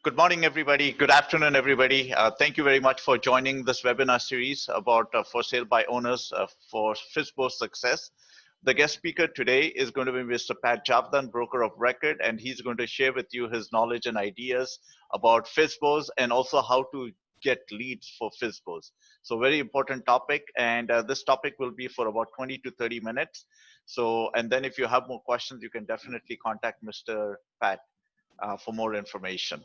Good morning, everybody. Good afternoon, everybody. Thank you very much for joining this webinar series about for sale by owners for Fsbo success. The guest speaker today is going to be Mr. Pat Javdan, broker of record, and he's going to share with you his knowledge and ideas about Fsbos and also how to get leads for Fsbos. So very important topic, and this topic will be for about 20 to 30 minutes. So, and then if you have more questions, you can definitely contact Mr. Pat for more information.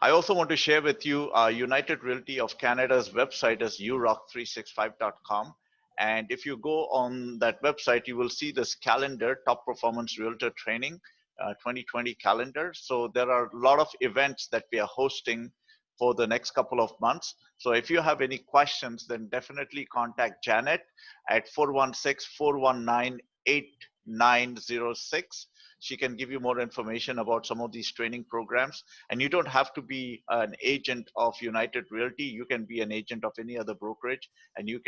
I also want to share with you United Realty of Canada's website is Uroc365.com. And if you go on that website, you will see this calendar, Top Performance Realtor Training 2020 calendar. So there are a lot of events that we are hosting for the next couple of months. So if you have any questions, then definitely contact Janet at 416-419-8906. She can give you more information about some of these training programs. And you don't have to be an agent of United Realty. You can be an agent of any other brokerage, and you're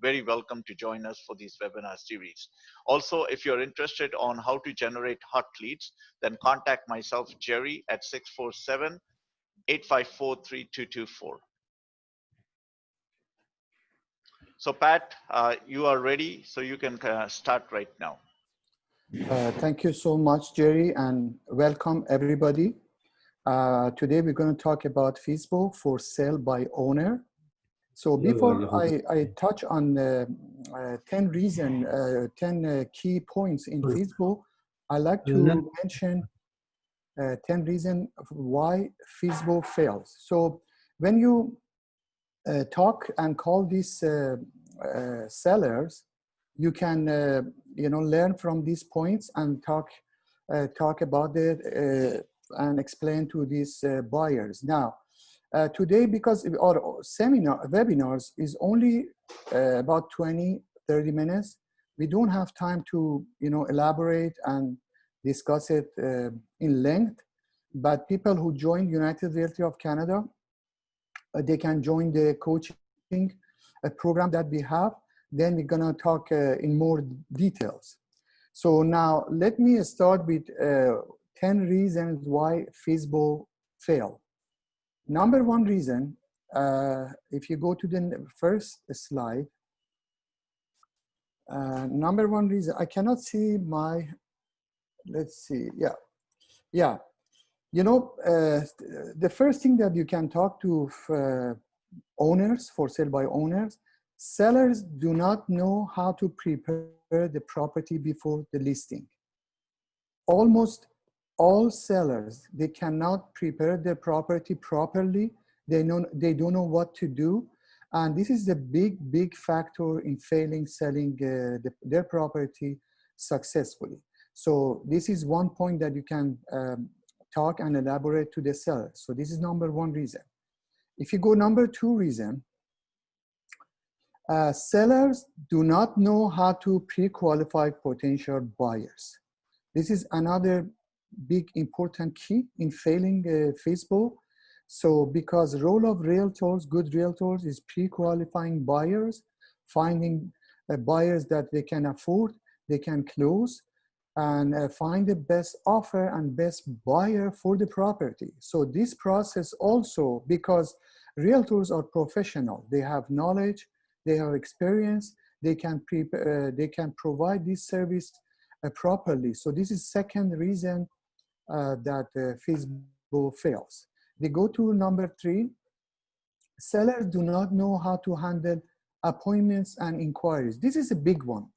very welcome to join us for these webinar series. Also, if you're interested on how to generate hot leads, then contact myself, Jerry, at 647-854-3224. So Pat, you are ready, so you can start right now. Thank you so much, Jerry, and welcome everybody. Today we're going to talk about Fsbo for sale by owner. So before I touch on 10 key points in Fsbo, I'd like to mention 10 reasons why Fsbo fails. So when you talk and call these sellers, you can learn from these points and talk about it and explain to these buyers. Now, today, because our webinars is only about 20-30 minutes, we don't have time to elaborate and discuss it in length. But people who join United Realty of Canada, they can join the coaching program that we have. Then we're gonna talk in more details. So now let me start with 10 reasons why Fsbo fail. Number one reason, if you go to the first slide, number one reason, I cannot see my, let's see, yeah. The first thing that you can talk to owners, for sale by owners, sellers do not know how to prepare the property before the listing. Almost all sellers, they cannot prepare their property properly. They don't know what to do. And this is the big factor in failing selling their property successfully. So this is one point that you can talk and elaborate to the seller. So this is number one reason. If you go number two reason, sellers do not know how to pre-qualify potential buyers. This is another big important key in failing Fsbo. So because role of realtors, good realtors, is pre-qualifying buyers, finding buyers that they can afford, they can close, and find the best offer and best buyer for the property. So this process also, because realtors are professional, they have knowledge, they have experience, they can provide this service properly. So this is second reason that Fsbo fails. We go to number three. Sellers do not know how to handle appointments and inquiries. This is a big one.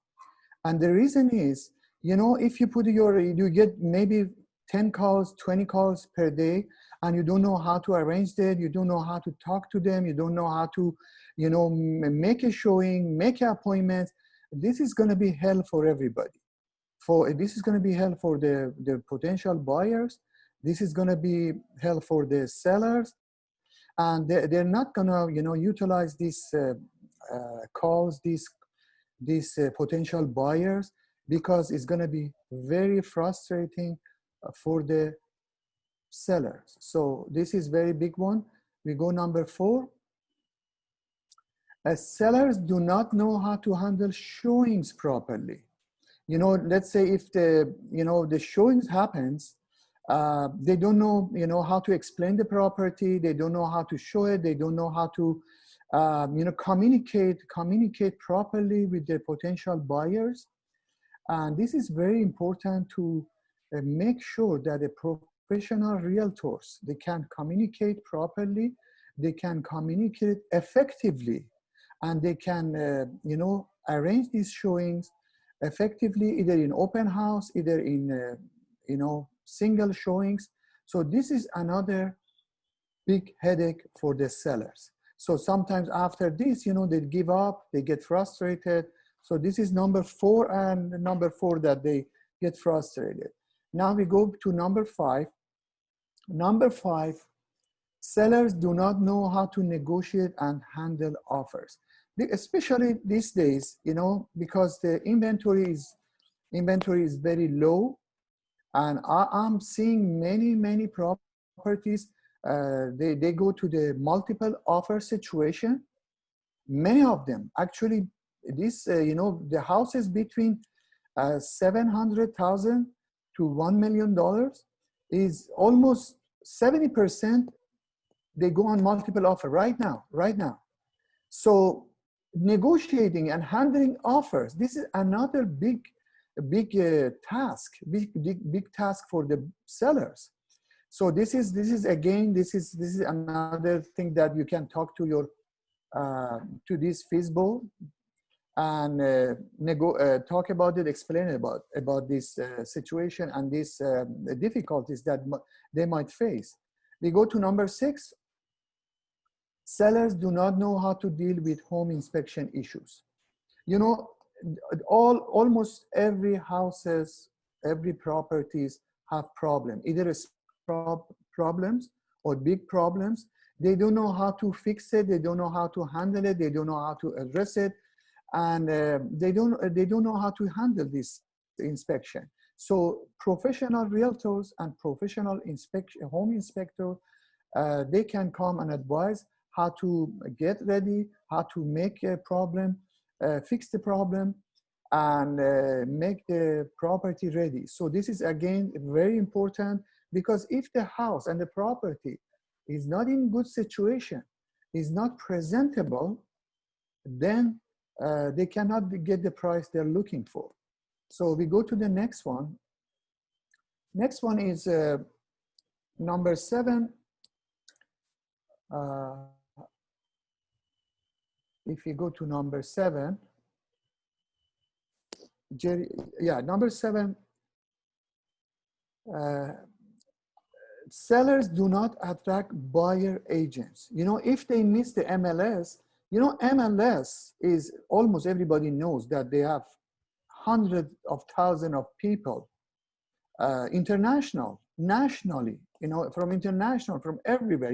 And the reason is, if you put you get maybe 10 calls, 20 calls per day, and you don't know how to arrange that, you don't know how to talk to them, you don't know how to, make a showing, make an appointment. This is going to be hell for everybody. This is going to be hell for the potential buyers. This is going to be hell for the sellers, and they're not going to, utilize these calls, these potential buyers, because it's going to be very frustrating for the sellers. So this is very big one. We go number four. Sellers do not know how to handle showings properly. Let's say if the showings happens They don't know, how to explain the property. They don't know how to show it. They don't know how to, communicate properly with their potential buyers. And this is very important to make sure that the professional realtors, they can communicate properly, they can communicate effectively, and they can, arrange these showings effectively, either in open house, either in, single showings. So this is another big headache for the sellers. So sometimes after this, they give up, they get frustrated. So this is number 4, and number 4 that they get frustrated. Now we go to number 5. Number 5, sellers do not know how to negotiate and handle offers. Especially these days, because the inventory is very low, and I'm seeing many properties. They go to the multiple offer situation. Many of them actually, this the houses between $700,000 to $1 million is almost 70%. They go on multiple offer right now. So negotiating and handling offers, this is another big task, big task for the sellers. So this is again, this is another thing that you can talk to your to this Fsbo and talk about it, explain about this situation and these difficulties that they might face. We go to number 6. Sellers do not know how to deal with home inspection issues. Almost every houses, every properties have problem, either problems or big problems. They don't know how to fix it. They don't know how to handle it. They don't know how to address it, and they don't know how to handle this inspection. So professional realtors and professional home inspector, they can come and advise how to get ready, how to make a problem, fix the problem, and make the property ready. So this is again very important, because if the house and the property is not in good situation, is not presentable, then they cannot get the price they're looking for. So we go to the next one. Next one is number 7. If you go to number 7, number 7, sellers do not attract buyer agents. If they miss the MLS, MLS is, almost everybody knows that they have hundreds of thousands of people, international, nationally, from international, from everywhere,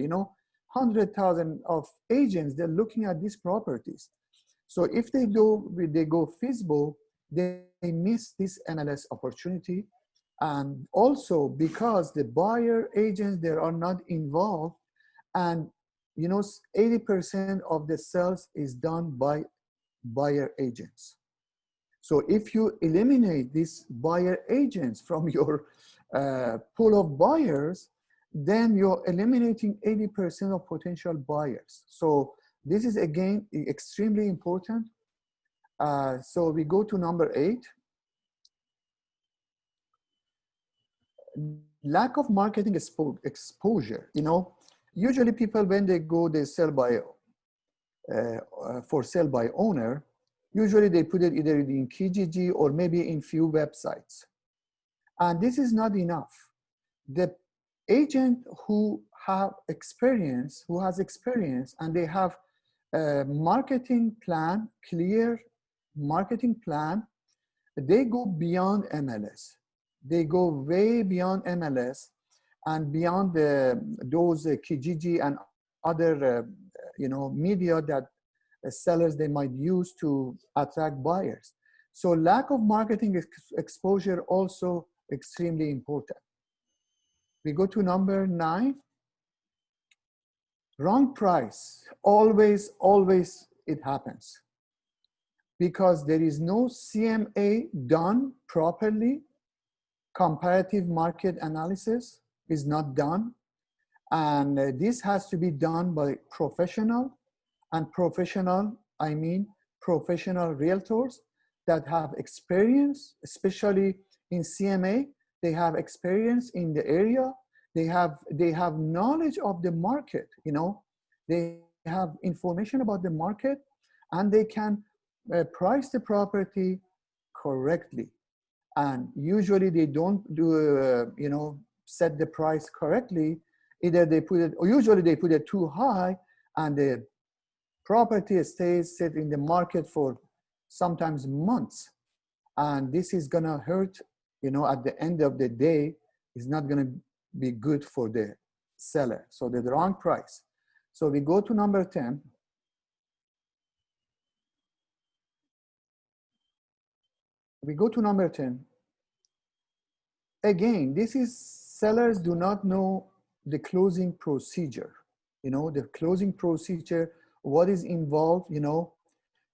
100,000 of agents, they're looking at these properties. So if they go Fsbo, they miss this MLS opportunity. And also because the buyer agents, they are not involved, and 80% of the sales is done by buyer agents. So if you eliminate these buyer agents from your pool of buyers, then you're eliminating 80% of potential buyers. So this is again extremely important. So we go to number 8. Lack of marketing exposure. Usually people, when they sell by for sale by owner, usually they put it either in Kijiji or maybe in few websites. And this is not enough. The agent who has experience, and they have a marketing plan, clear marketing plan, they go beyond MLS. They go way beyond MLS and beyond those Kijiji and other media that sellers they might use to attract buyers. So lack of marketing exposure also extremely important. We go to number 9. Wrong price. Always it happens. Because there is no CMA done properly, comparative market analysis. is not done. And this has to be done by professional, and professional, I mean professional realtors that have experience, especially in CMA. They have experience in the area. They have knowledge of the market. You know, they have information about the market, and they can price the property correctly. And usually they don't do you know, set the price correctly. Either they put it, or usually they put it too high, and the property stays set in the market for sometimes months. And this is gonna hurt, you know, at the end of the day, is not gonna be good for the seller. So the wrong price. So we go to number 10. We go to number 10. Again, this is sellers do not know the closing procedure. You know, the closing procedure, what is involved, you know,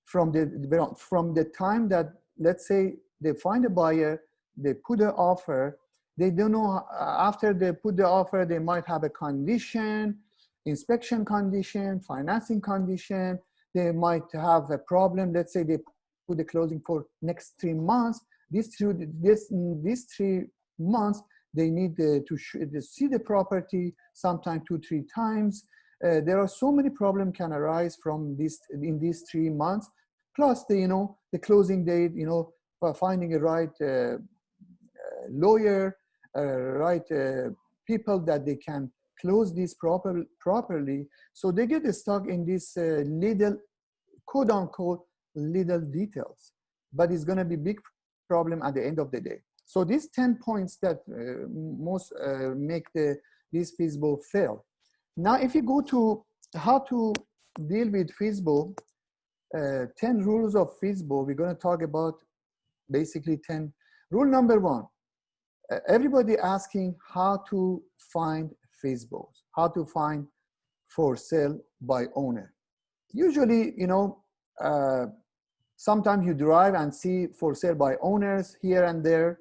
from the time that, let's say, they find a buyer, they put an offer, they don't know, after they put the offer, they might have a condition, inspection condition, financing condition, they might have a problem. Let's say they put the closing for next 3 months. These 3 months, they need to see the property sometime 2-3 times. There are so many problems can arise from this in these 3 months. Plus, you know, the closing date, you know, finding a right lawyer, right people that they can close this properly. So they get stuck in this little, quote unquote, little details. But it's going to be big problem at the end of the day. So these 10 points that most make this Fsbo fail. Now, if you go to how to deal with Fsbo, 10 rules of Fsbo, we're going to talk about basically 10. Rule number 1, everybody asking how to find Fsbos, how to find for sale by owner. Usually, you know, sometimes you drive and see for sale by owners here and there.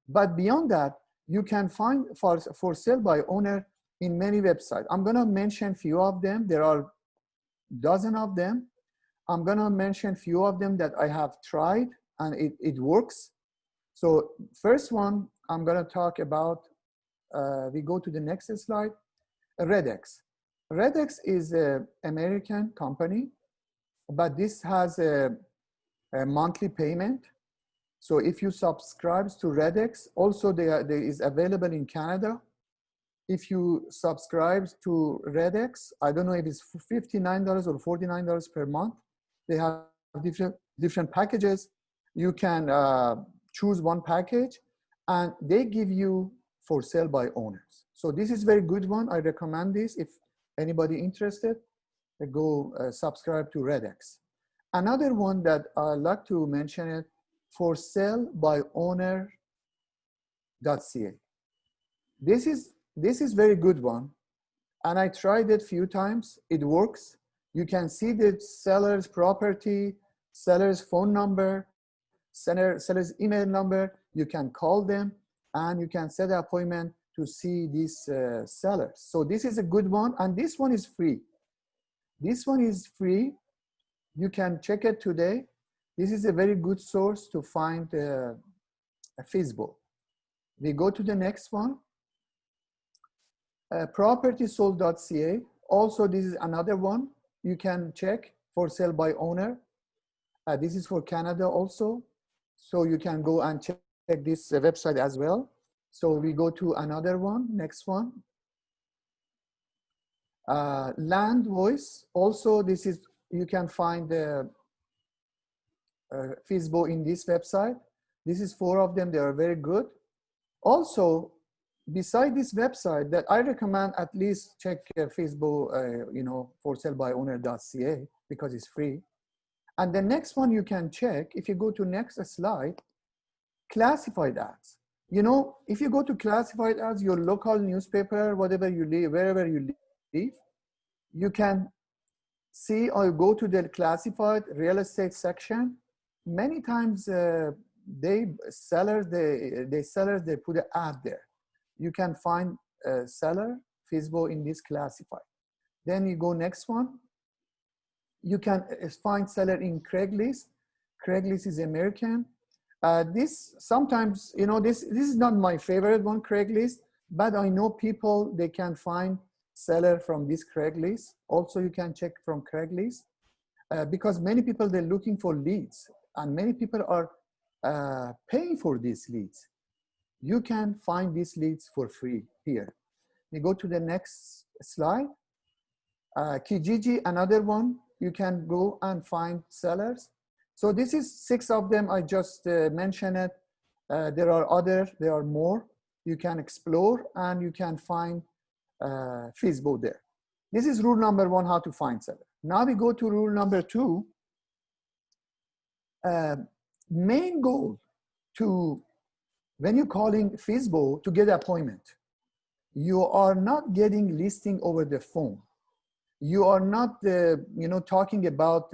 But beyond that, you can find for sale by owner in many websites. I'm going to mention few of them. There are dozens of them. I'm going to mention few of them that I have tried and it works. So first one I'm going to talk about, we go to the next slide, Redex. Redex is an American company, but this has a monthly payment. So if you subscribe to Redex, also there is available in Canada. If you subscribe to Redex, I don't know if it's $59 or $49 per month. They have different packages. You can choose one package, and they give you for sale by owners. So this is very good one. I recommend this. If anybody interested, go subscribe to Redex. Another one that I like to mention it, for sale by owner.ca. This is very good one, and I tried it few times. It works. You can see the seller's property, seller's phone number, seller's email number. You can call them, and you can set an appointment to see these sellers. So this is a good one, and this one is free. This one is free. You can check it today. This is a very good source to find a Fsbo. We go to the next one. Propertysold.ca. Also, this is another one. You can check for sale by owner. This is for Canada also. So you can go and check this website as well. So we go to another one, next one. Land Voice. Also, this is, you can find the Fsbo in this website. This is 4 of them. They are very good. Also, beside this website, that I recommend at least check Fsbo, you know, for sale by owner.ca, because it's free. And the next one you can check, if you go to next slide, classified ads. You know, if you go to classified ads, your local newspaper, whatever you live, wherever you live, you can see or go to the classified real estate section. Many times sellers put an ad there. You can find seller, Fsbo in this classified. Then you go next one. You can find seller in Craigslist. Craigslist is American. This sometimes, you know, this is not my favorite one, Craigslist, but I know people, they can find seller from this Craigslist. Also, you can check from Craigslist because many people, they're looking for leads and many people are paying for these leads. You can find these leads for free here. We go to the next slide. Kijiji, another one, you can go and find sellers. So this is 6 of them, I just mentioned it. There are others, there are more. You can explore and you can find Fsbo there. This is rule number 1, how to find seller. Now we go to rule number 2. Main goal to, when you're calling Fsbo to get an appointment, you are not getting listing over the phone. You are not, you know, talking about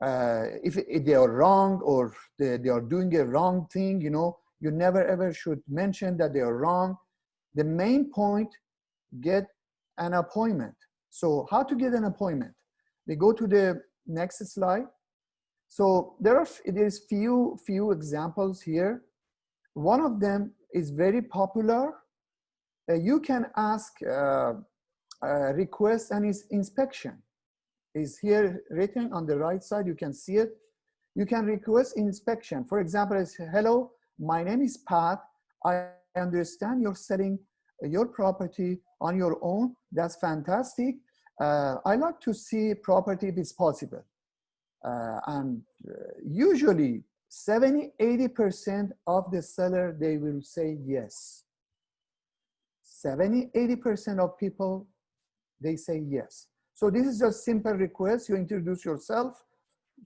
if they are wrong or they are doing a wrong thing. You know, you never ever should mention that they are wrong. The main point, get an appointment. So how to get an appointment? We go to the next slide. So there's few examples here. One of them is very popular. You can ask request an inspection. Is here written on the right side, you can see it. You can request inspection. For example, it's, hello, my name is Pat. I understand you're selling your property on your own. That's fantastic. I'd like to see property if it's possible. Usually 70–80% of the seller, they will say yes. 70–80% of people, they say yes. So this is just simple request. You introduce yourself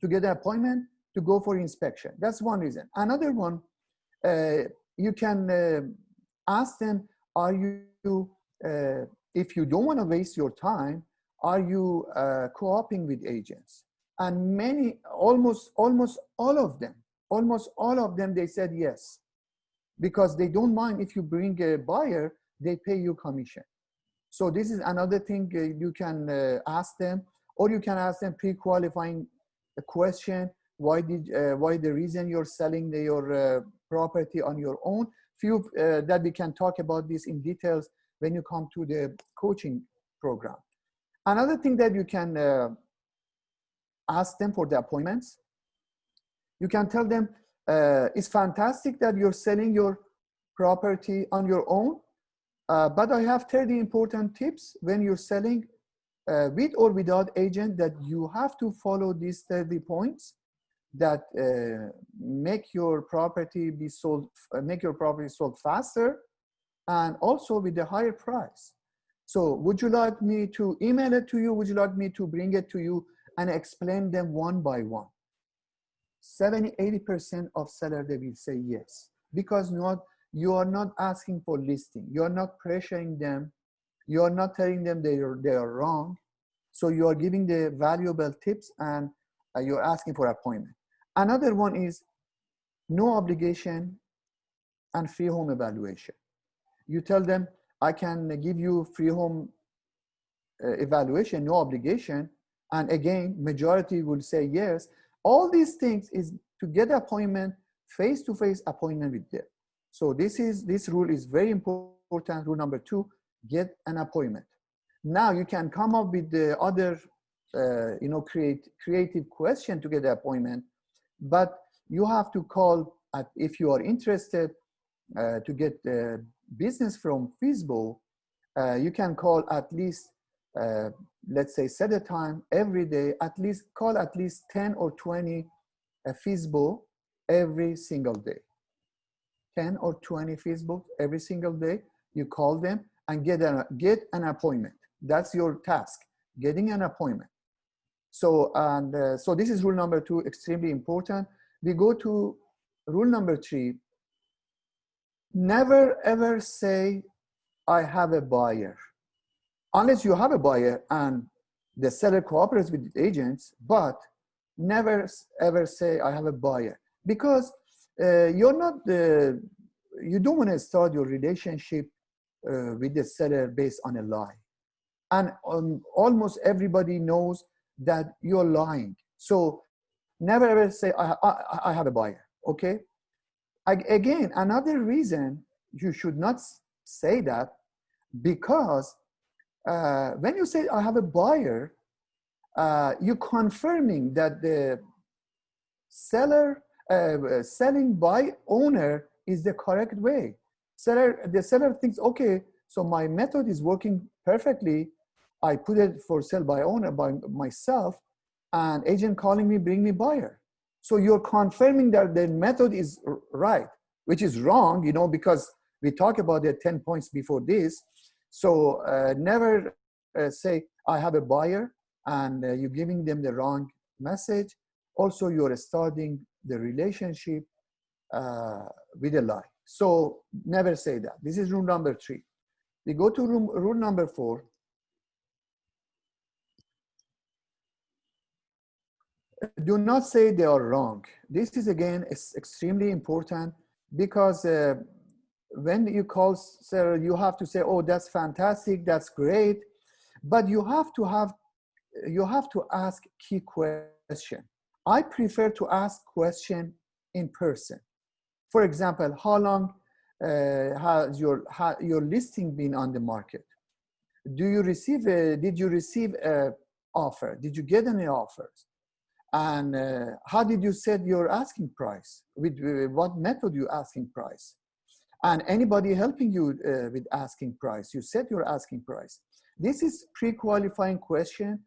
to get an appointment to go for inspection. That's one reason. Another one, you can ask them, are you, if you don't want to waste your time, are you co-oping with agents? And many, almost all of them, they said yes, because they don't mind if you bring a buyer, they pay you commission. So this is another thing you can ask them, or you can ask them pre-qualifying a question. Why the reason you're selling your property on your own? Few that we can talk about this in details when you come to the coaching program. Another thing that you can ask them for the appointments, you can tell them, it's fantastic that you're selling your property on your own, but I have 30 important tips when you're selling with or without agent, that you have to follow these 30 points that make your property be sold, make your property sold faster and also with a higher price. So would you like me to email it to you? Would you like me to bring it to you and explain them one by one? 70–80% of sellers, they will say yes, because you are not asking for listing. You are not pressuring them. You are not telling them they are wrong. So you are giving the valuable tips and you're asking for appointment. Another one is no obligation and free home evaluation. You tell them, I can give you free home evaluation, no obligation. And again, majority will say yes. All these things is to get appointment, face-to-face appointment with them. So this rule is very important. Rule number 2, get an appointment. Now you can come up with the other, creative question to get the appointment, but you have to call if you are interested to get business from Fsbo. You can call at least, let's say, set a time every day, call at least 10 or 20 Fsbo every single day. 10 or 20 Fsbo every single day. You call them and get an appointment. That's your task, getting an appointment. So, so this is rule number 2, extremely important. We go to rule number 3. Never ever say, I have a buyer. Unless you have a buyer and the seller cooperates with the agents, but never ever say, I have a buyer. Because you don't want to start your relationship with the seller based on a lie. And almost everybody knows that you're lying. So never ever say, I have a buyer, okay? Again, another reason you should not say that, because when you say I have a buyer, you're confirming that the selling by owner is the correct way. The seller thinks, okay, so my method is working perfectly. I put it for sale by owner by myself, and agent calling me, bring me buyer. So you're confirming that the method is right, which is wrong, because we talked about the 10 points before this. So never say, I have a buyer, and you're giving them the wrong message. Also, you're starting the relationship with a lie. So never say that. This is rule number 3. We go to rule number 4. Do not say they are wrong. This is, again, extremely important, because when you call seller, you have to say, oh, that's fantastic, that's great. But you have to ask key question. I prefer to ask question in person. For example, how long has your listing been on the market? Did you receive a offer? Did you get any offers? And how did you set your asking price? With what method you asking price? And anybody helping you with asking price? You set your asking price. This is pre-qualifying question,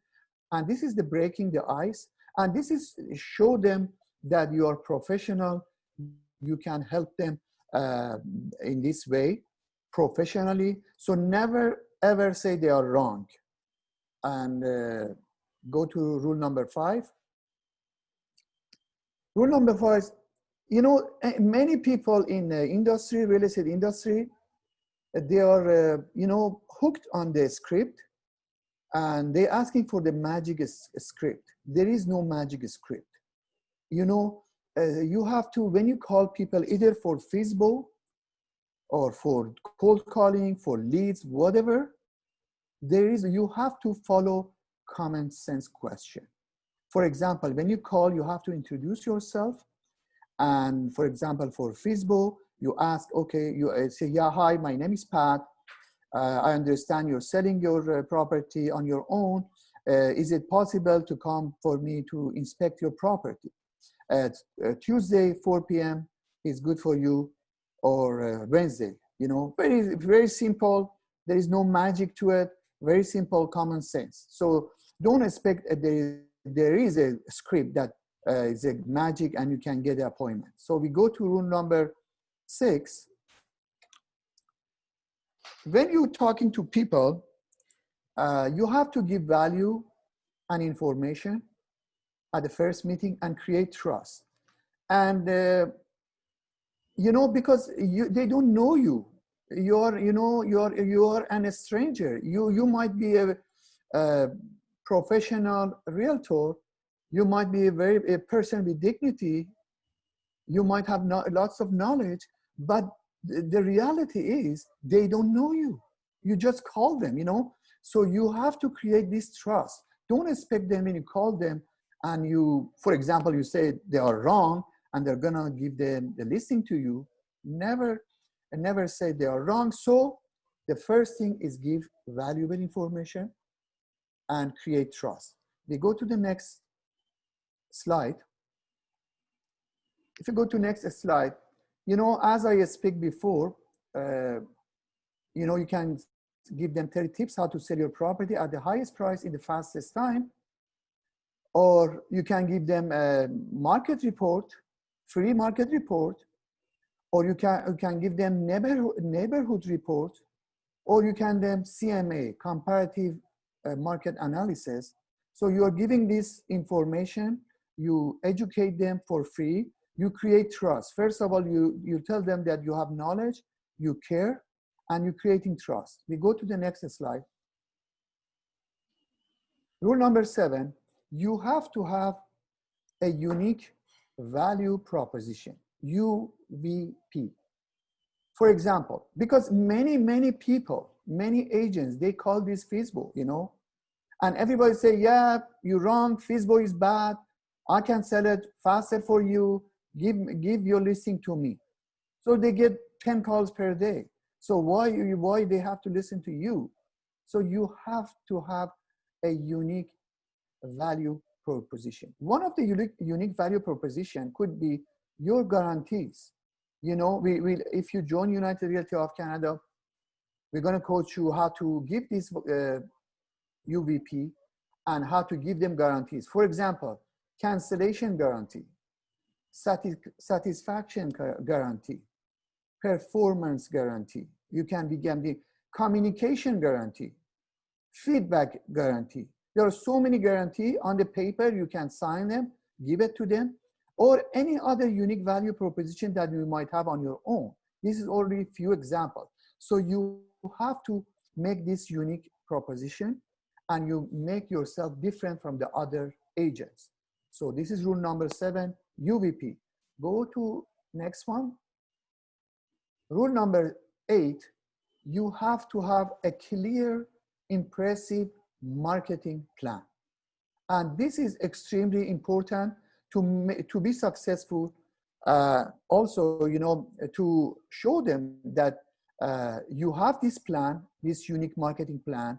and this is the breaking the ice, and this is show them that you are professional. You can help them in this way professionally. So never ever say they are wrong. And go to rule number 5. Rule number 5 is, many people in the industry, real estate industry, they are hooked on the script, and they're asking for the magic script. There is no magic script. You have to, when you call people either for Fsbo or for cold calling, for leads, whatever, you have to follow common sense question. For example, when you call, you have to introduce yourself. And for example, for Fsbo, you ask, okay, you say, yeah, hi, my name is Pat. I understand you're selling your property on your own. Is it possible to come for me to inspect your property? Tuesday, 4 p.m. is good for you, or Wednesday, very, very simple. There is no magic to it. Very simple, common sense. So don't expect there is a script that is a magic and you can get an appointment. So we go to rule number 6. When you're talking to people, you have to give value and information at the first meeting and create trust. And because they don't know you. You're a stranger. You might be a professional realtor. You might be a person with dignity. You might have lots of knowledge, but the reality is they don't know you. You just call them, So you have to create this trust. Don't expect them when you call them and for example, you say they are wrong and they're gonna give the listing to you. Never say they are wrong. So the first thing is give valuable information and create trust. We go to the next slide. If you go to next slide, as I speak before, you can give them 30 tips how to sell your property at the highest price in the fastest time. Or you can give them a market report, free market report, or you can give them neighborhood report, or you can them CMA, comparative market analysis. So you are giving this information, you educate them for free, you create trust. First of all, you tell them that you have knowledge, you care, and you're creating trust. We go to the next slide. Rule number 7, you have to have a unique value proposition, UVP. For example, because many people, many agents, they call this Fsbo, and everybody say, yeah, you're wrong, Fsbo is bad, I can sell it faster for you, give your listing to me. So they get 10 calls per day. So why they have to listen to you? So you have to have a unique value proposition. One of the unique value proposition could be your guarantees. If you join United Realty of Canada, we're going to coach you how to give this UVP and how to give them guarantees. For example, cancellation guarantee, satisfaction guarantee, performance guarantee. You can begin the communication guarantee, feedback guarantee. There are so many guarantees on the paper. You can sign them, give it to them, or any other unique value proposition that you might have on your own. This is already a few examples. So you have to make this unique proposition and you make yourself different from the other agents. So this is rule number 7, UVP. Go to next one. Rule number 8, you have to have a clear, impressive marketing plan. And this is extremely important to be successful. Also, to show them that you have this plan, this unique marketing plan.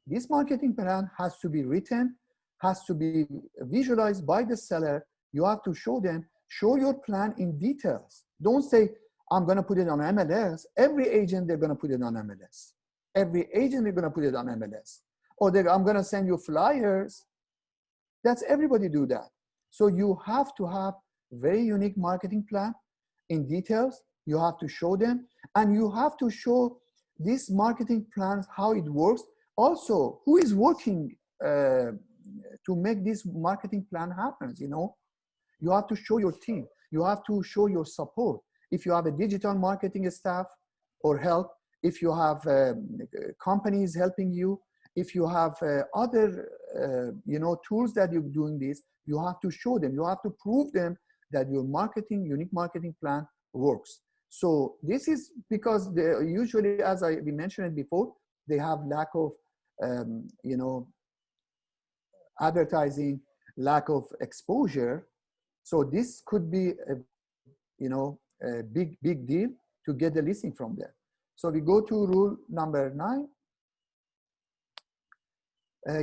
This marketing plan has to be written, has to be visualized by the seller. You have to show them, show your plan in details. Don't say, I'm going to put it on MLS. Every agent, they're going to put it on MLS. Every agent, they're going to put it on MLS. Or I'm going to send you flyers. That's everybody do that. So you have to have very unique marketing plan in details. You have to show them, and you have to show this marketing plan, how it works. Also, who is working to make this marketing plan happen, You have to show your team. You have to show your support. If you have a digital marketing staff or help, if you have companies helping you, if you have other tools that you're doing this, you have to show them. You have to prove them that your unique marketing plan works. So this is because usually, as we mentioned before, they have lack of advertising, lack of exposure. So this could be a big deal to get the listing from them. So we go to rule number 9.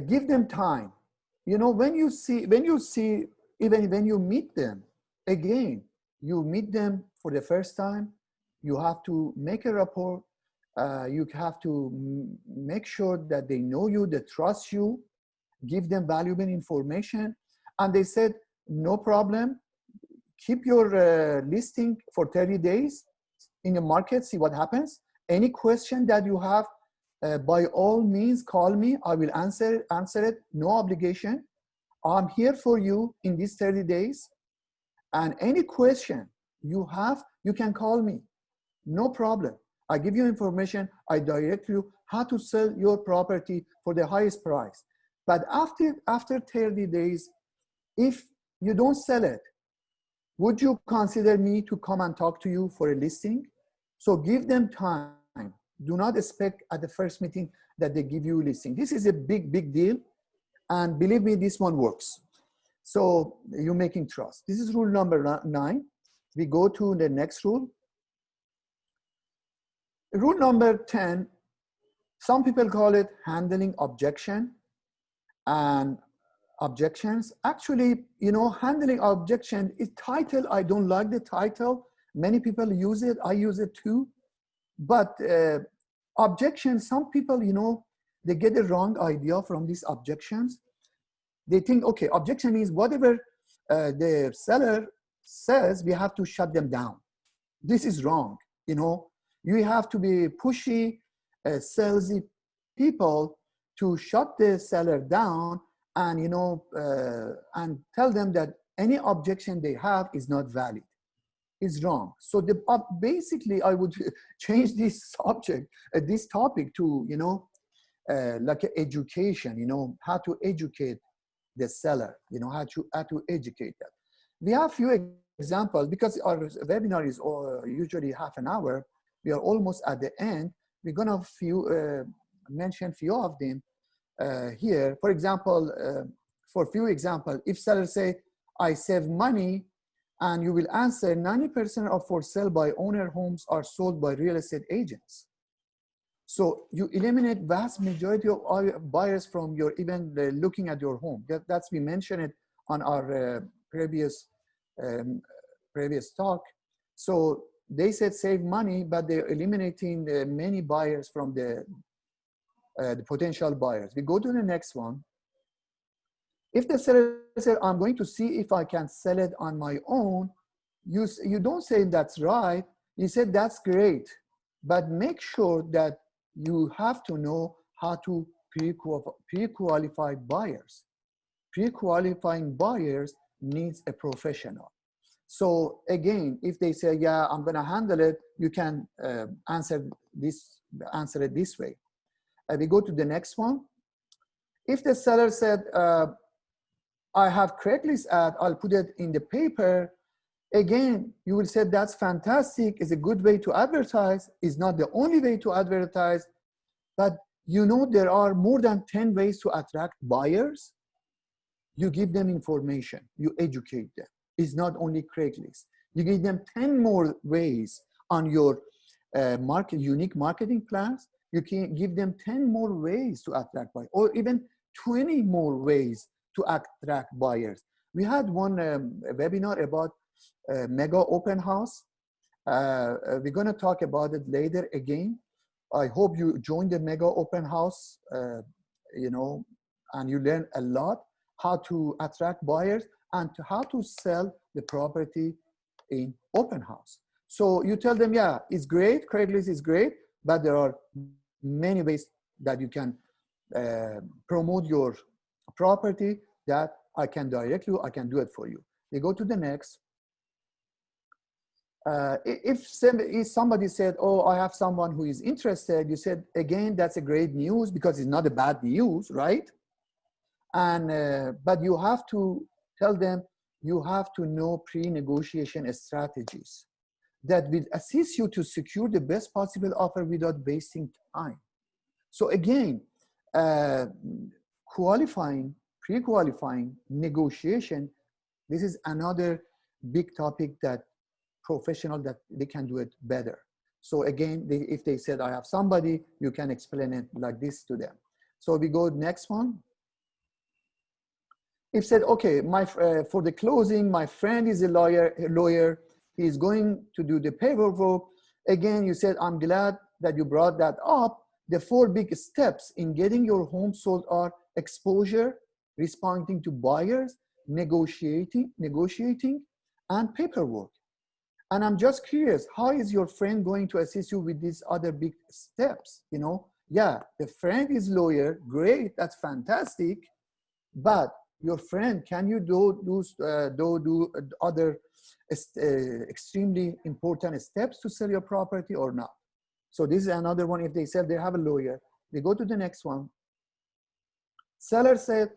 Give them time. When you see, even when you meet them, again, you meet them for the first time, you have to make a rapport. You have to make sure that they know you, they trust you, give them valuable information. And they said, no problem, keep your listing for 30 days in the market, see what happens. Any question that you have, by all means, call me. I will answer it, no obligation. I'm here for you in these 30 days. And any question you have, you can call me, no problem. I give you information, I direct you how to sell your property for the highest price. But after 30 days, if you don't sell it, would you consider me to come and talk to you for a listing? So give them time. Do not expect at the first meeting that they give you a listing. This is a big deal. And believe me, this one works. So you're making trust. This is rule number 9. We go to the next rule. Rule number 10, some people call it handling objection and objections. Actually, handling objection is title. I don't like the title. Many people use it. I use it too. But objections, some people, they get the wrong idea from these objections. They think, okay, objection means whatever the seller says, we have to shut them down. This is wrong. You have to be pushy, salesy people to shut the seller down and, and tell them that any objection they have is not valid. Is wrong. So basically, I would change this subject, this topic to, like education, how to educate the seller, how to educate them. We have few examples because our webinar is usually half an hour. We are almost at the end. We're gonna mention few of them here. For example, for few example, if sellers say, I save money, and you will answer 90% of for sale by owner homes are sold by real estate agents. So you eliminate vast majority of buyers from your even looking at your home. That's we mentioned it on our previous talk. So they said save money, but they're eliminating many buyers from the potential buyers. We go to the next one. If the seller said, I'm going to see if I can sell it on my own, you don't say that's right. You said that's great, but make sure that you have to know how to pre-qualify buyers. Pre-qualifying buyers needs a professional. So again, if they say, yeah, I'm gonna handle it, you can answer it this way. We go to the next one. If the seller said, I have Craigslist ad, I'll put it in the paper. Again, you will say that's fantastic, it's a good way to advertise. It's not the only way to advertise, but you know there are more than 10 ways to attract buyers. You give them information, you educate them. It's not only Craigslist. You give them 10 more ways on your unique marketing plans. You can give them 10 more ways to attract buyers, or even 20 more ways to attract buyers. We had one webinar about mega open house. We're gonna talk about it later again. I hope you join the mega open house, and you learn a lot how to attract buyers and how to sell the property in open house. So you tell them, yeah, it's great, Craigslist is great, but there are many ways that you can promote your property that I can do it for you. We go to the next. If somebody said, oh, I have someone who is interested, you said, again, that's a great news because it's not a bad news, right? And but you have to tell them, you have to know pre-negotiation strategies that will assist you to secure the best possible offer without wasting time. So again, pre-qualifying, negotiation, this is another big topic that professional that they can do it better. So again, if they said, I have somebody, you can explain it like this to them. So we go next one. If said, okay, for the closing, my friend is a lawyer, he's going to do the paperwork. Again, you said, I'm glad that you brought that up. The 4 big steps in getting your home sold are exposure, responding to buyers, negotiating, and paperwork. And I'm just curious, how is your friend going to assist you with these other big steps? Yeah, the friend is lawyer, great, that's fantastic. But your friend, can you do other extremely important steps to sell your property or not? So this is another one. If they said they have a lawyer, they go to the next one. Seller said,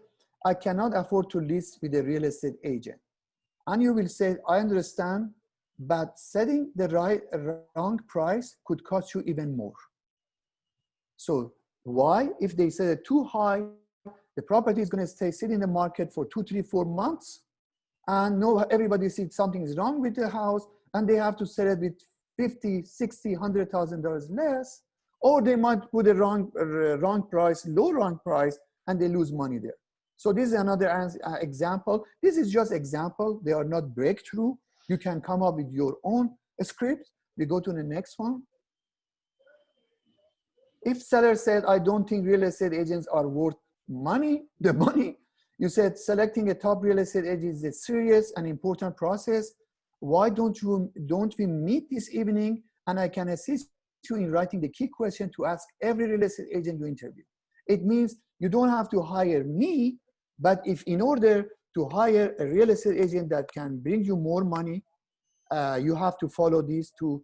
I cannot afford to list with a real estate agent. And you will say, I understand, but setting the wrong price could cost you even more. So why? If they set it too high, the property is going to stay sitting in the market for 2, 3, 4 months, and everybody sees something is wrong with the house, and they have to sell it with $50,000, $60,000, $100,000 less, or they might put a wrong price, wrong price, and they lose money there. So this is another example. This is just example. They are not breakthrough. You can come up with your own script. We go to the next one. If seller said, I don't think real estate agents are worth money, you said selecting a top real estate agent is a serious and important process. Why don't we meet this evening, and I can assist you in writing the key question to ask every real estate agent you interview. It means you don't have to hire me, but if in order to hire a real estate agent that can bring you more money, you have to follow these to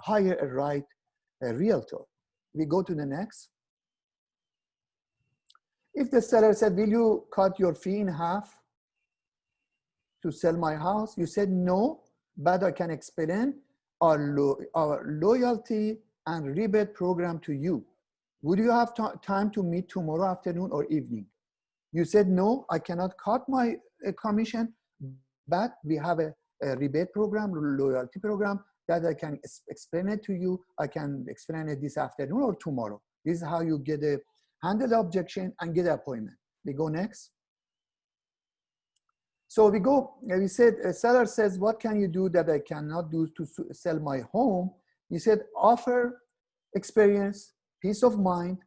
hire a realtor. We go to the next. If the seller said, will you cut your fee in half to sell my house? You said no, but I can explain. our loyalty and rebate program to you. Would you have time to meet tomorrow afternoon or evening? You said, no, I cannot cut my commission, but we have a rebate program, loyalty program that I can explain it to you. I can explain it this afternoon or tomorrow. This is how you get a handle the objection and get an appointment. We go next. So we said, a seller says, what can you do that I cannot do to sell my home? You said, offer experience, peace of mind,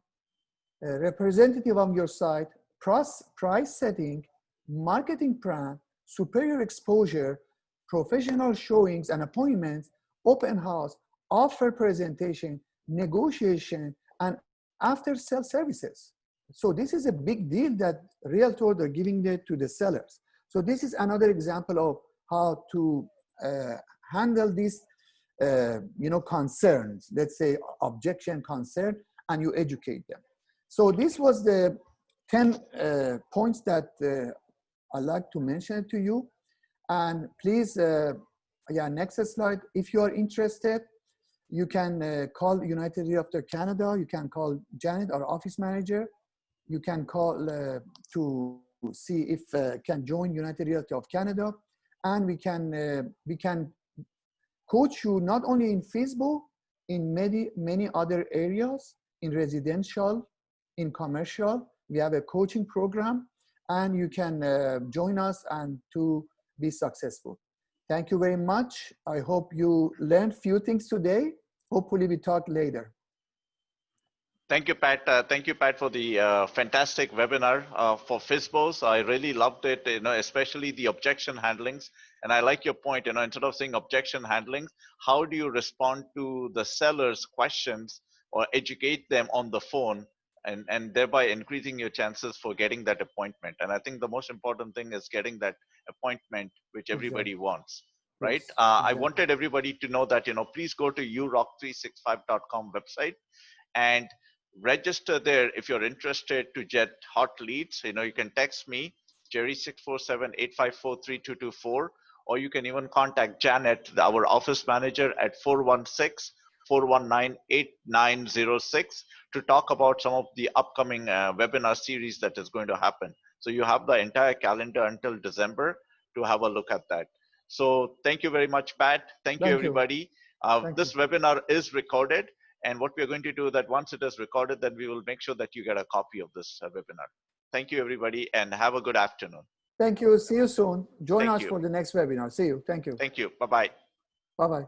a representative on your side, price setting, marketing plan, superior exposure, professional showings and appointments, open house, offer presentation, negotiation, and after sale services. So this is a big deal that realtors are giving it to the sellers. So this is another example of how to handle these concerns, let's say objection, concern, and you educate them. So this was the 10 points that I'd like to mention to you. And please, next slide. If you are interested, you can call United Realtor Canada. You can call Janet, our office manager. You can call to see if can join United Realtor of Canada. And we can coach you not only in Fsbo, in many other areas, in residential, in commercial. We have a coaching program, and you can join us and to be successful. Thank you very much. I hope you learned few things today. Hopefully we talk later. Thank you, Pat. Thank you, Pat, for the fantastic webinar for Fsbos. I really loved it, especially the objection handlings. And I like your point, instead of saying objection handlings, how do you respond to the seller's questions or educate them on the phone, and thereby increasing your chances for getting that appointment? And I think the most important thing is getting that appointment, which everybody Exactly. wants, right? Yes, I exactly. wanted everybody to know that, please go to uroc365.com website and register there if you're interested to get hot leads. You can text me, Jerry 647-854-3224, or you can even contact Janet, our office manager, at 416-419-8906 to talk about some of the upcoming webinar series that is going to happen. So you have the entire calendar until December to have a look at that. So thank you very much, Pat. Thank you, Thank you. everybody. Thank you. This webinar is recorded. And what we're going to do that once it is recorded, then we will make sure that you get a copy of this webinar. Thank you, everybody, and have a good afternoon. Thank you. See you soon. Join Thank us you. for the next webinar. See you. Thank you. Thank you. Bye-bye. Bye-bye.